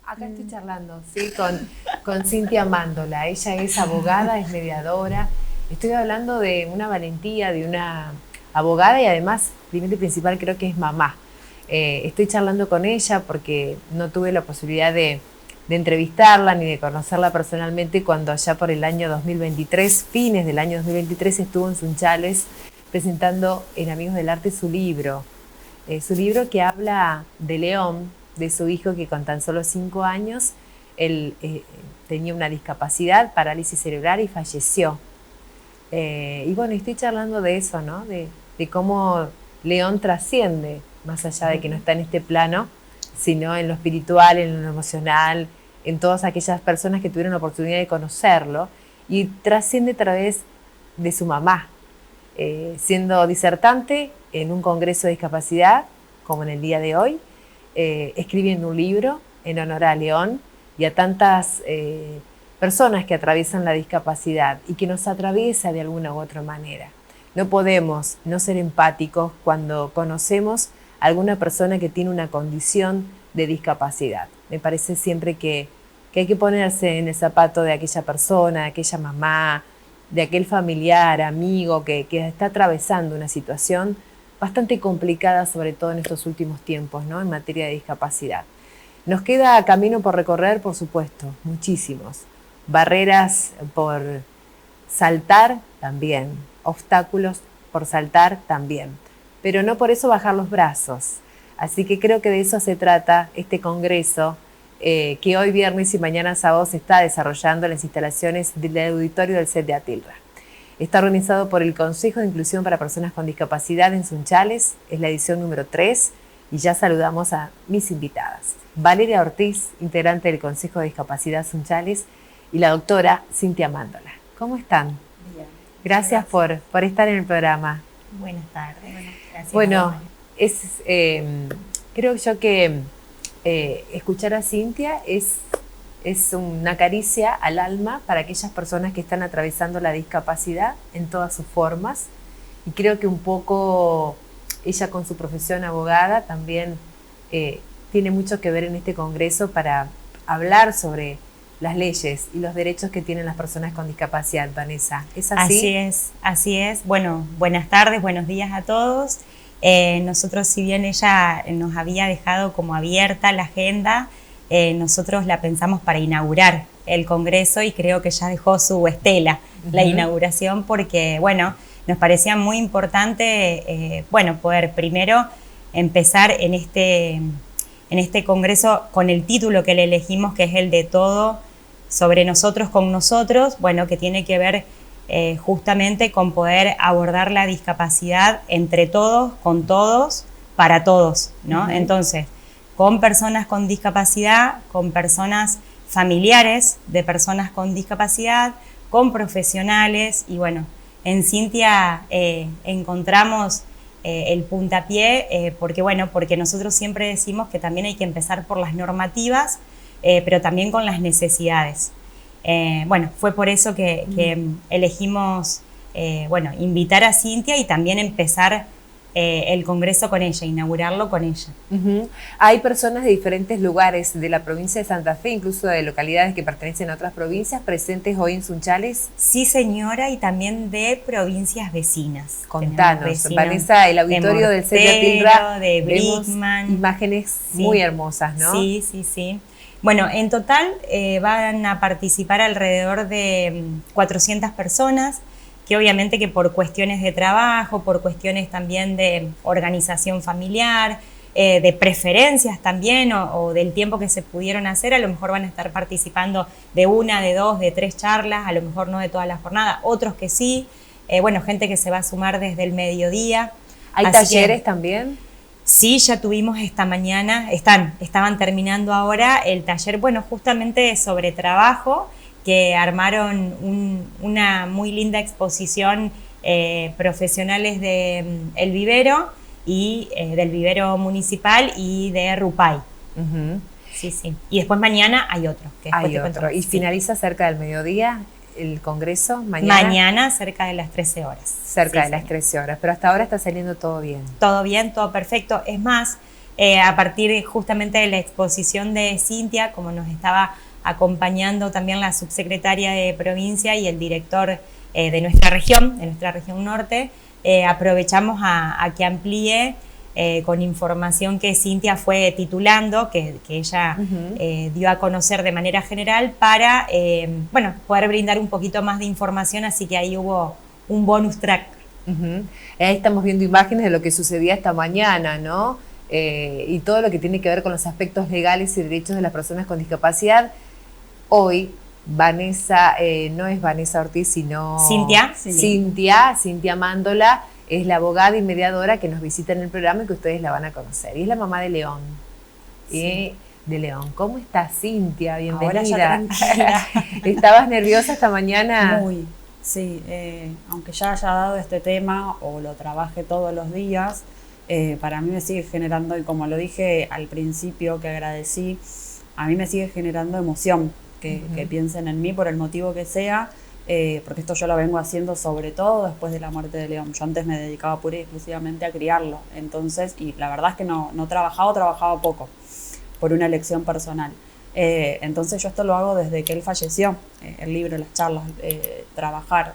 Acá estoy charlando, ¿sí? con Cintia Mándola. Ella es abogada, es mediadora. Estoy hablando de una valentía, de una abogada y además, primero y principal, creo que es mamá. Estoy charlando con ella porque no tuve la posibilidad de entrevistarla ni de conocerla personalmente cuando allá por el año 2023, fines del año 2023, estuvo en Sunchales presentando en Amigos del Arte su libro que habla de León, de su hijo que con tan solo 5 años él tenía una discapacidad, parálisis cerebral y falleció. Y bueno, estoy charlando de eso, ¿no? De cómo León trasciende, más allá de que no está en este plano, sino en lo espiritual, en lo emocional, en todas aquellas personas que tuvieron la oportunidad de conocerlo, y trasciende a través de su mamá, siendo disertante en un congreso de discapacidad, como en el día de hoy, escribiendo un libro en honor a León y a tantas personas que atraviesan la discapacidad y que nos atraviesa de alguna u otra manera. No podemos no ser empáticos cuando conocemos a alguna persona que tiene una condición de discapacidad. Me parece siempre que hay que ponerse en el zapato de aquella persona, de aquella mamá, de aquel familiar, amigo que está atravesando una situación bastante complicada, sobre todo en estos últimos tiempos, ¿no? En materia de discapacidad. Nos queda camino por recorrer, por supuesto, muchísimos. Barreras por saltar también, obstáculos por saltar también, pero no por eso bajar los brazos. Así que creo que de eso se trata este congreso que hoy viernes y mañana sábado se está desarrollando en las instalaciones del auditorio del CET de Atilra. Está organizado por el Consejo de Inclusión para Personas con Discapacidad en Sunchales, es la edición número 3 y ya saludamos a mis invitadas. Valeria Ortiz, integrante del Consejo de Discapacidad Sunchales, y la doctora Cintia Mándola. ¿Cómo están? Bien. Gracias por estar en el programa. Buenas tardes. Gracias. Bueno, creo yo que escuchar a Cintia es una caricia al alma para aquellas personas que están atravesando la discapacidad en todas sus formas. Y creo que un poco ella con su profesión abogada también tiene mucho que ver en este congreso para hablar sobre las leyes y los derechos que tienen las personas con discapacidad. Vanessa, ¿es así? Así es. Bueno, buenas tardes, buenos días a todos. Nosotros, si bien ella nos había dejado como abierta la agenda, nosotros la pensamos para inaugurar el congreso y creo que ya dejó su estela la inauguración porque, bueno, nos parecía muy importante, poder primero empezar en este congreso con el título que le elegimos, que es el de Todo sobre nosotros con nosotros, bueno, que tiene que ver justamente con poder abordar la discapacidad entre todos, con todos, para todos, ¿no? Entonces, con personas con discapacidad, con personas familiares de personas con discapacidad, con profesionales y bueno, en Cintia encontramos el puntapié porque nosotros siempre decimos que también hay que empezar por las normativas, pero también con las necesidades. Fue por eso que elegimos invitar a Cintia y también empezar el congreso con ella, inaugurarlo con ella. Hay personas de diferentes lugares de la provincia de Santa Fe, incluso de localidades que pertenecen a otras provincias, presentes hoy en Sunchales. Sí, señora, y también de provincias vecinas. Contanos, Vanessa, el auditorio del CET de Atilra, de Brickman. Imágenes muy hermosas, ¿no? Sí. Bueno, en total van a participar alrededor de 400 personas, que obviamente que por cuestiones de trabajo, por cuestiones también de organización familiar, de preferencias también o del tiempo que se pudieron hacer, a lo mejor van a estar participando de 1, de 2, de 3 charlas, a lo mejor no de toda la jornada, otros que sí, gente que se va a sumar desde el mediodía. ¿Hay talleres también? Sí, ya tuvimos esta mañana, estaban terminando ahora el taller, justamente sobre trabajo, que armaron una muy linda exposición profesionales de El Vivero y del Vivero Municipal y de Rupay. Sí. Y después mañana hay otro. ¿Y finaliza cerca del mediodía el congreso? ¿Mañana? Mañana cerca de las 13 horas. Cerca de las 13 horas, pero hasta ahora está saliendo todo bien. Todo bien, todo perfecto. Es más, a partir justamente de la exposición de Cintia, como nos estaba acompañando también la subsecretaria de provincia y el director de nuestra región norte, aprovechamos a que amplíe con información que Cintia fue titulando, que ella dio a conocer de manera general para poder brindar un poquito más de información, así que ahí hubo un bonus track. Ahí estamos viendo imágenes de lo que sucedía esta mañana, ¿no? Y todo lo que tiene que ver con los aspectos legales y derechos de las personas con discapacidad. Hoy, Vanessa, no es Vanessa Ortiz, sino Cintia Mándola, es la abogada y mediadora que nos visita en el programa y que ustedes la van a conocer. Y es la mamá de León. Sí. De León. ¿Cómo estás, Cintia? Bienvenida. Ahora ya tranquila. ¿Estabas nerviosa esta mañana? Muy, sí. Aunque ya haya dado este tema o lo trabaje todos los días, para mí me sigue generando, y como lo dije al principio que agradecí, a mí me sigue generando emoción que piensen en mí por el motivo que sea, porque esto yo lo vengo haciendo sobre todo después de la muerte de León. Yo antes me dedicaba pura y exclusivamente a criarlo, entonces, y la verdad es que no trabajaba poco, por una elección personal. Entonces yo esto lo hago desde que él falleció, el libro, las charlas,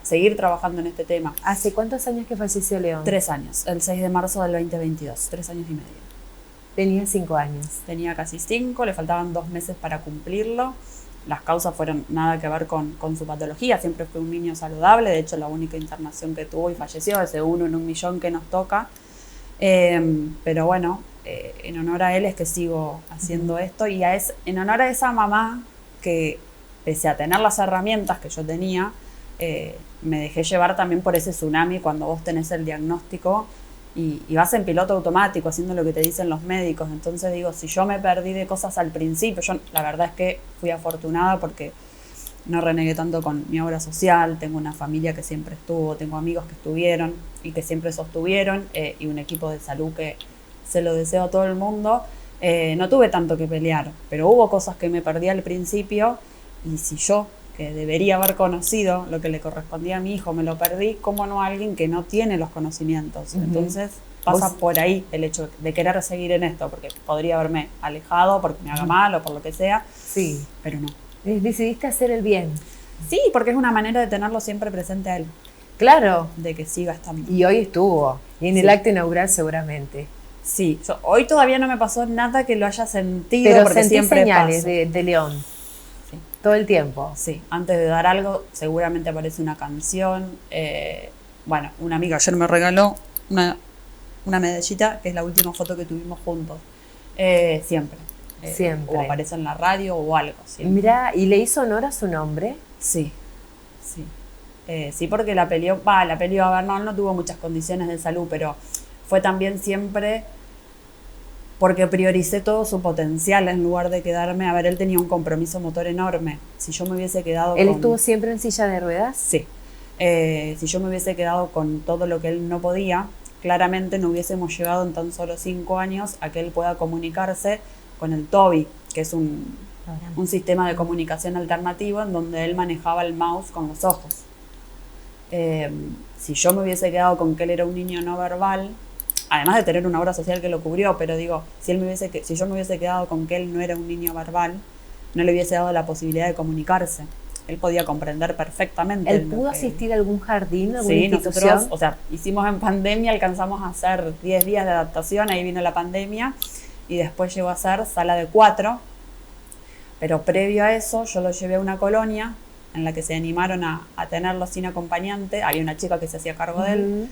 seguir trabajando en este tema. ¿Hace cuántos años que falleció León? 3 años, el 6 de marzo del 2022, 3 años y medio. Tenía 5 años. Tenía casi 5, le faltaban 2 meses para cumplirlo. Las causas fueron nada que ver con su patología, siempre fue un niño saludable, de hecho la única internación que tuvo y falleció, ese 1 en 1.000.000 que nos toca. Pero bueno, en honor a él es que sigo haciendo esto, y en honor a esa mamá que, pese a tener las herramientas que yo tenía, me dejé llevar también por ese tsunami cuando vos tenés el diagnóstico y vas en piloto automático haciendo lo que te dicen los médicos. Entonces digo, si yo me perdí de cosas al principio, yo la verdad es que fui afortunada porque no renegué tanto con mi obra social, tengo una familia que siempre estuvo, tengo amigos que estuvieron y que siempre sostuvieron, y un equipo de salud que se lo deseo a todo el mundo. No tuve tanto que pelear, pero hubo cosas que me perdí al principio, y si yo, que debería haber conocido lo que le correspondía a mi hijo, me lo perdí, ¿cómo no a alguien que no tiene los conocimientos? Entonces pasa por ahí el hecho de querer seguir en esto, porque podría haberme alejado porque me haga mal o por lo que sea, sí, pero no. Decidiste hacer el bien. Sí, porque es una manera de tenerlo siempre presente a él. Claro. De que siga estando. Y hoy estuvo, y en el acto inaugural seguramente. Sí, hoy todavía no me pasó nada que lo haya sentido, pero porque sentí siempre señales paso. de León. Sí. Todo el tiempo. Sí, antes de dar algo seguramente aparece una canción. Bueno, una amiga ayer me regaló una medallita, que es la última foto que tuvimos juntos. Siempre. Siempre. O aparece en la radio o algo. Mirá, ¿y le hizo honor a su nombre? Sí, sí. Sí, porque la peleó, a ver, no tuvo muchas condiciones de salud, pero fue también siempre porque prioricé todo su potencial en lugar de quedarme. A ver, él tenía un compromiso motor enorme. Si yo me hubiese quedado ¿Él estuvo siempre en silla de ruedas? Sí. Si yo me hubiese quedado con todo lo que él no podía, claramente no hubiésemos llegado en tan solo 5 años a que él pueda comunicarse con el TOBI, que es un sistema de comunicación alternativo en donde él manejaba el mouse con los ojos. Si yo me hubiese quedado con que él era un niño no verbal, además de tener una obra social que lo cubrió, pero digo, si yo me hubiese quedado con que él no era un niño verbal, no le hubiese dado la posibilidad de comunicarse. Él podía comprender perfectamente. ¿Él pudo asistir a algún jardín, alguna institución? Nosotros, o sea, hicimos en pandemia, alcanzamos a hacer 10 días de adaptación, ahí vino la pandemia, y después llegó a ser sala de 4, pero previo a eso yo lo llevé a una colonia en la que se animaron a tenerlo sin acompañante. Había una chica que se hacía cargo de él,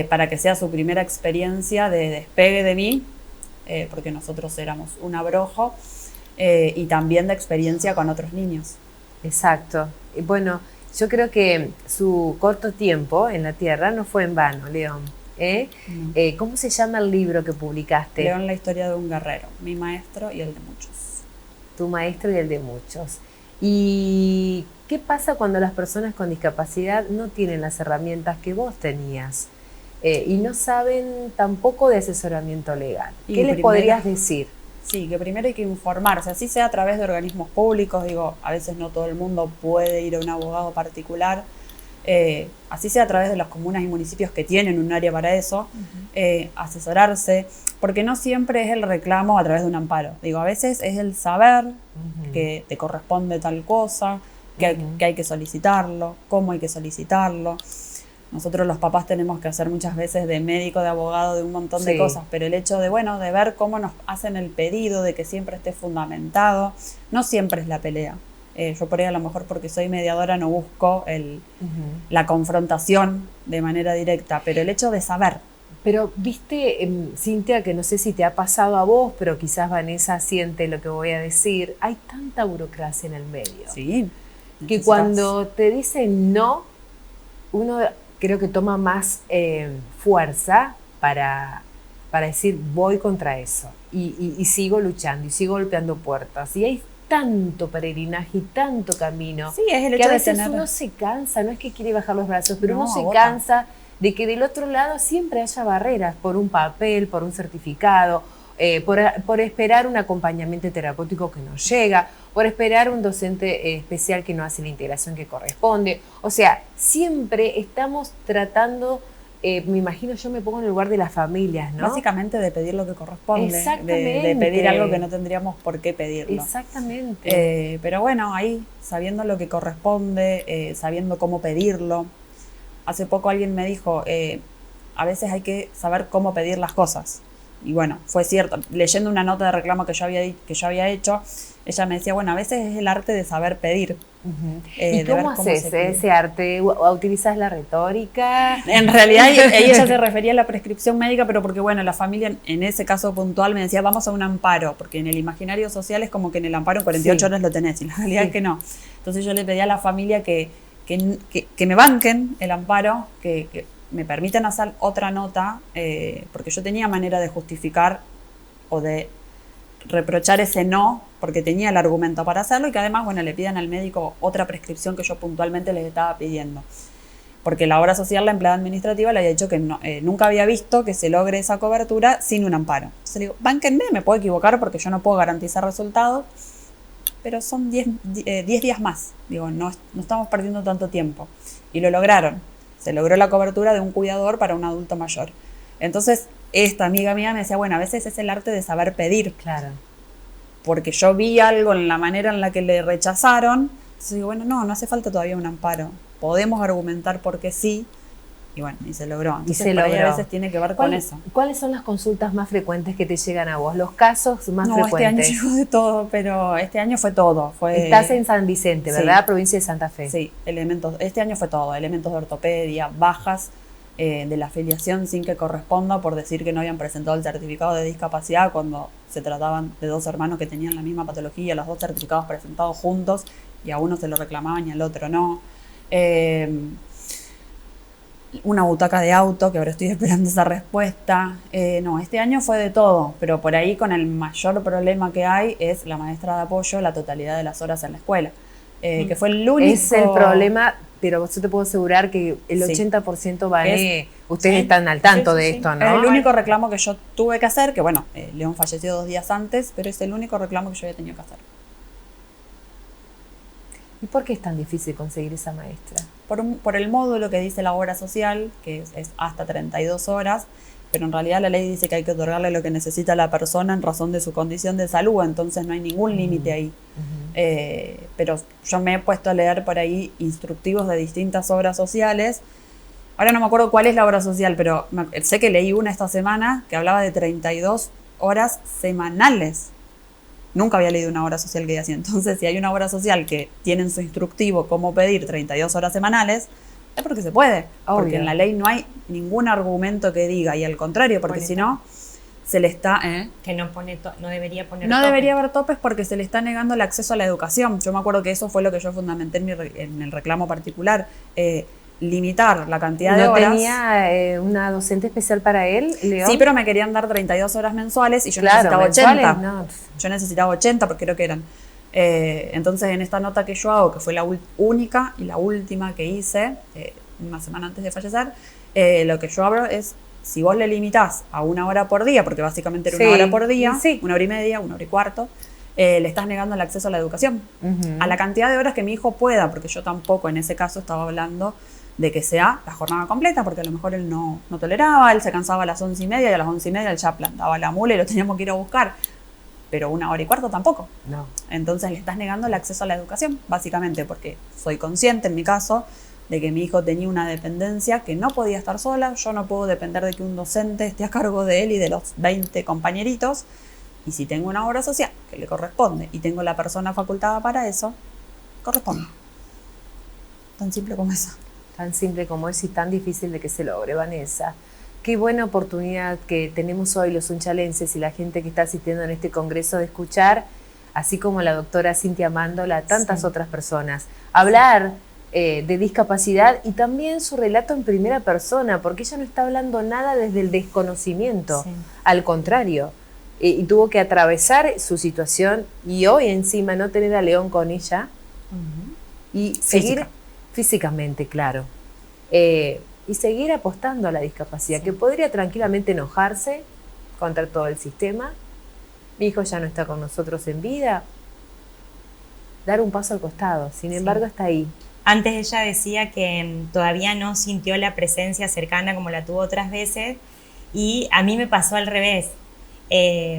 para que sea su primera experiencia de despegue de mí, porque nosotros éramos un abrojo, y también de experiencia con otros niños. Exacto. Bueno, yo creo que su corto tiempo en la Tierra no fue en vano, León. ¿Cómo se llama el libro que publicaste? León, la historia de un guerrero, mi maestro y el de muchos. Tu maestro y el de muchos. ¿Y qué pasa cuando las personas con discapacidad no tienen las herramientas que vos tenías y no saben tampoco de asesoramiento legal? ¿Qué les podrías decir? Sí, que primero hay que informarse, así sea a través de organismos públicos, digo, a veces no todo el mundo puede ir a un abogado particular, así sea a través de las comunas y municipios que tienen un área para eso, asesorarse, porque no siempre es el reclamo a través de un amparo. Digo, a veces es el saber que te corresponde tal cosa, que hay que solicitarlo, cómo hay que solicitarlo. Nosotros los papás tenemos que hacer muchas veces de médico, de abogado, de un montón de cosas, pero el hecho de, bueno, de ver cómo nos hacen el pedido, de que siempre esté fundamentado, no siempre es la pelea. Yo por ahí a lo mejor porque soy mediadora no busco la confrontación de manera directa, pero el hecho de saber. Pero viste, Cintia, que no sé si te ha pasado a vos, pero quizás Vanessa siente lo que voy a decir, hay tanta burocracia en el medio. Sí. Que cuando te dicen no, uno creo que toma más fuerza para decir voy contra eso y sigo luchando y sigo golpeando puertas. Y hay tanto peregrinaje y tanto camino, sí, es el que hecho a veces de tener... uno se cansa, no es que quiere bajar los brazos, pero No, uno se agota. cansa de que del otro lado siempre haya barreras por un papel, por un certificado, por esperar un acompañamiento terapéutico que no llega, por esperar un docente especial que no hace la integración que corresponde. O sea, siempre estamos tratando, me imagino, yo me pongo en el lugar de las familias, ¿no? Básicamente de pedir lo que corresponde, Exactamente. de pedir algo que no tendríamos por qué pedirlo. Exactamente. Pero bueno, ahí, sabiendo lo que corresponde, sabiendo cómo pedirlo. Hace poco alguien me dijo, a veces hay que saber cómo pedir las cosas. Y bueno, fue cierto. Leyendo una nota de reclamo que yo había hecho, ella me decía, bueno, a veces es el arte de saber pedir. ¿Y cómo haces ese arte? ¿Utilizas la retórica? En realidad ella se refería a la prescripción médica, pero porque bueno, la familia en ese caso puntual me decía, vamos a un amparo, porque en el imaginario social es como que en el amparo en 48 horas lo tenés, y la realidad es que no. Entonces yo le pedí a la familia que me banquen el amparo, que me permitan hacer otra nota, porque yo tenía manera de justificar o de reprochar ese no, porque tenía el argumento para hacerlo, y que además, bueno, le pidan al médico otra prescripción que yo puntualmente les estaba pidiendo. Porque la obra social, la empleada administrativa, le había dicho que no, nunca había visto que se logre esa cobertura sin un amparo. Entonces le digo, bánquenme, me puedo equivocar porque yo no puedo garantizar resultados, pero son 10 días más. Digo, no estamos perdiendo tanto tiempo. Y lo lograron. Se logró la cobertura de un cuidador para un adulto mayor. Entonces, esta amiga mía me decía, bueno, a veces es el arte de saber pedir. Claro. Porque yo vi algo en la manera en la que le rechazaron. Entonces digo, bueno, no hace falta todavía un amparo. Podemos argumentar por qué sí. Y bueno, y se logró. Entonces, por ahí a veces tiene que ver con eso. ¿Cuáles son las consultas más frecuentes que te llegan a vos? ¿Los casos más frecuentes? Este año llegó de todo, pero este año fue todo. Estás en San Vicente, ¿verdad? Sí. Provincia de Santa Fe. Sí, este año fue todo. Elementos de ortopedia, bajas de la afiliación sin que corresponda por decir que no habían presentado el certificado de discapacidad cuando se trataban de dos hermanos que tenían la misma patología, los dos certificados presentados juntos, y a uno se lo reclamaban y al otro no. Una butaca de auto, que ahora estoy esperando esa respuesta. No, este año fue de todo, pero por ahí con el mayor problema que hay es la maestra de apoyo, la totalidad de las horas en la escuela, que fue el único... Es el problema, pero yo te puedo asegurar que el 80% ustedes están al tanto de esto, ¿no? Es el único reclamo que yo tuve que hacer, que bueno, León falleció 2 días antes, pero es el único reclamo que yo había tenido que hacer. ¿Y por qué es tan difícil conseguir esa maestra? Por el módulo que dice la obra social, que es hasta 32 horas, pero en realidad la ley dice que hay que otorgarle lo que necesita la persona en razón de su condición de salud, entonces no hay ningún límite ahí. Pero yo me he puesto a leer por ahí instructivos de distintas obras sociales. Ahora no me acuerdo cuál es la obra social, pero sé que leí una esta semana que hablaba de 32 horas semanales. Nunca había leído una obra social que diga así. Entonces, si hay una obra social que tiene en su instructivo cómo pedir 32 horas semanales, es porque se puede. Obvio. Porque en la ley no hay ningún argumento que diga, y al contrario, porque si no, se le está... Que no debería poner No debería haber topes porque se le está negando el acceso a la educación. Yo me acuerdo que eso fue lo que yo fundamenté en el reclamo particular. Limitar la cantidad de horas. ¿No tenía una docente especial para él, León? Sí, pero me querían dar 32 horas mensuales y yo necesitaba 80. No. Yo necesitaba 80 porque creo que eran. Entonces, en esta nota que yo hago, que fue la única y la última que hice, una semana antes de fallecer, lo que yo hablo es si vos le limitás a 1 hora por día, porque básicamente era Sí, 1 hora por día, sí. 1 hora y media, 1 hora y cuarto, le estás negando el acceso a la educación. A la cantidad de horas que mi hijo pueda, porque yo tampoco en ese caso estaba hablando de que sea la jornada completa, porque a lo mejor él no toleraba, él se cansaba a las 11:30 y a las 11:30 él ya plantaba la mula y lo teníamos que ir a buscar. Pero 1 hora y cuarto tampoco. No. Entonces le estás negando el acceso a la educación, básicamente, porque soy consciente en mi caso de que mi hijo tenía una dependencia que no podía estar sola. Yo no puedo depender de que un docente esté a cargo de él y de los 20 compañeritos. Y si tengo una obra social que le corresponde y tengo la persona facultada para eso, corresponde. Tan simple como eso. Tan simple como es y tan difícil de que se logre, Vanessa. Qué buena oportunidad que tenemos hoy los unchalenses y la gente que está asistiendo en este congreso de escuchar, así como la doctora Cintia Mándola, tantas Sí. otras personas, hablar de discapacidad y también su relato en primera persona, porque ella no está hablando nada desde el desconocimiento, Sí. al contrario, y tuvo que atravesar su situación y hoy encima no tener a León con ella y seguir físicamente, claro, y seguir apostando a la discapacidad, Sí. que podría tranquilamente enojarse contra todo el sistema. Mi hijo ya no está con nosotros en vida. Dar un paso al costado, sin embargo está ahí. Antes ella decía que todavía no sintió la presencia cercana como la tuvo otras veces, y a mí me pasó al revés.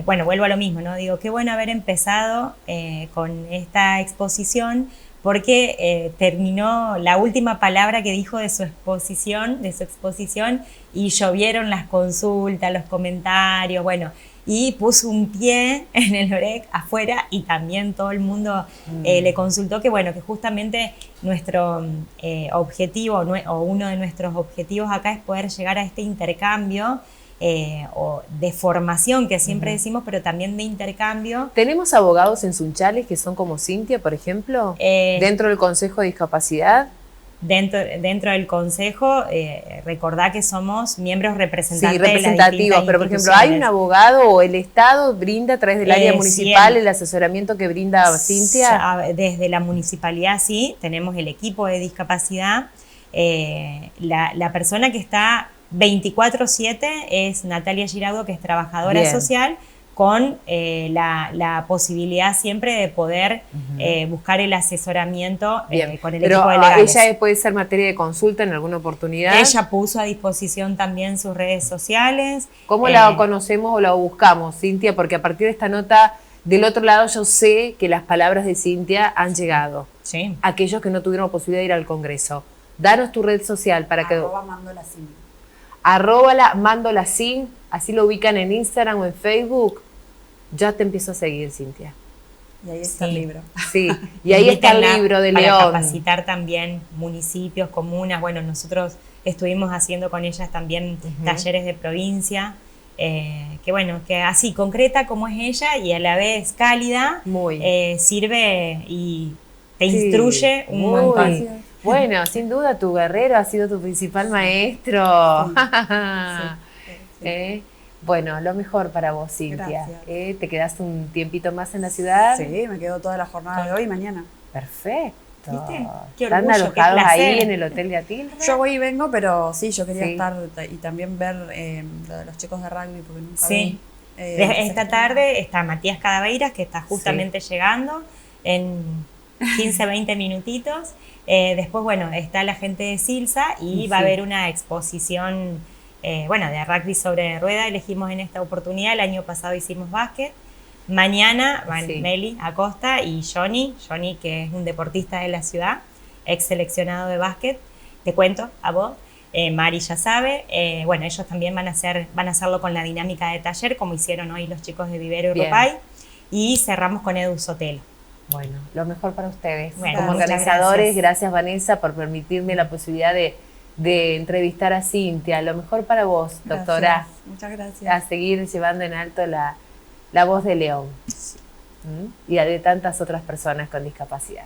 Bueno, vuelvo a lo mismo, ¿no? Digo, qué bueno haber empezado con esta exposición, porque terminó la última palabra que dijo de su exposición, y llovieron las consultas, los comentarios, bueno, y puso un pie en el OREC afuera y también todo el mundo le consultó que, bueno, que justamente nuestro objetivo, o uno de nuestros objetivos acá es poder llegar a este intercambio o de formación que siempre decimos, pero también de intercambio. ¿Tenemos abogados en Sunchales que son como Cintia, por ejemplo? Dentro del Consejo de Discapacidad. Dentro del Consejo, recordá que somos miembros representantes. Sí, representativos, pero por ejemplo, ¿hay un abogado o el Estado brinda a través del área municipal sí, el asesoramiento que brinda Cintia? Desde la municipalidad sí, tenemos el equipo de discapacidad. La persona que está 24/7 es Natalia Giraudo, que es trabajadora Bien. social, con la posibilidad siempre de poder buscar el asesoramiento con el equipo de legales. Pero ella puede ser materia de consulta en alguna oportunidad. Ella puso a disposición también sus redes sociales. ¿Cómo la conocemos o la buscamos, Cintia? Porque a partir de esta nota, del otro lado yo sé que las palabras de Cintia han llegado. Sí. Aquellos que no tuvieron posibilidad de ir al Congreso. Danos tu red social para que... @mandolasin. @mandolasin, así lo ubican en Instagram o en Facebook. Ya te empiezo a seguir, Cintia. Y ahí está el libro. Sí, y ahí está el Invítenla libro de para León. capacitar también municipios, comunas. Bueno, nosotros estuvimos haciendo con ellas también talleres de provincia, que bueno, que así concreta como es ella y a la vez cálida, Muy. sirve y te Sí, instruye un muy. montón. Bueno, sin duda tu guerrero ha sido tu principal maestro. Bueno, lo mejor para vos, Cintia. Gracias. ¿Te quedaste un tiempito más en la ciudad? Sí, me quedo toda la jornada de hoy y mañana. Perfecto. ¿Viste? Qué ¿Están orgullo, qué alojados ahí placer. en el Hotel de Atilra? Yo voy y vengo, pero sí, yo quería Sí. estar y también ver lo de los chicos de rugby, porque nunca Sí. vi. Esta tarde está Matías Cadaveiras, que está justamente llegando en 15, 20 minutitos. Después, bueno, está la gente de Silsa y va a haber una exposición, bueno, de rugby sobre rueda. Elegimos en esta oportunidad, el año pasado hicimos básquet. Mañana van Meli Acosta y Johnny, que es un deportista de la ciudad, ex seleccionado de básquet. Te cuento a vos. Mari ya sabe, bueno, ellos también van a hacerlo con la dinámica de taller, como hicieron hoy los chicos de Vivero y Ropay, y cerramos con Edu Sotelo. Bueno, lo mejor para ustedes. Bueno, como muchas organizadores, gracias Vanessa por permitirme la posibilidad de entrevistar a Cintia. Lo mejor para vos, doctora. Muchas gracias. A seguir llevando en alto la voz de León y de tantas otras personas con discapacidad.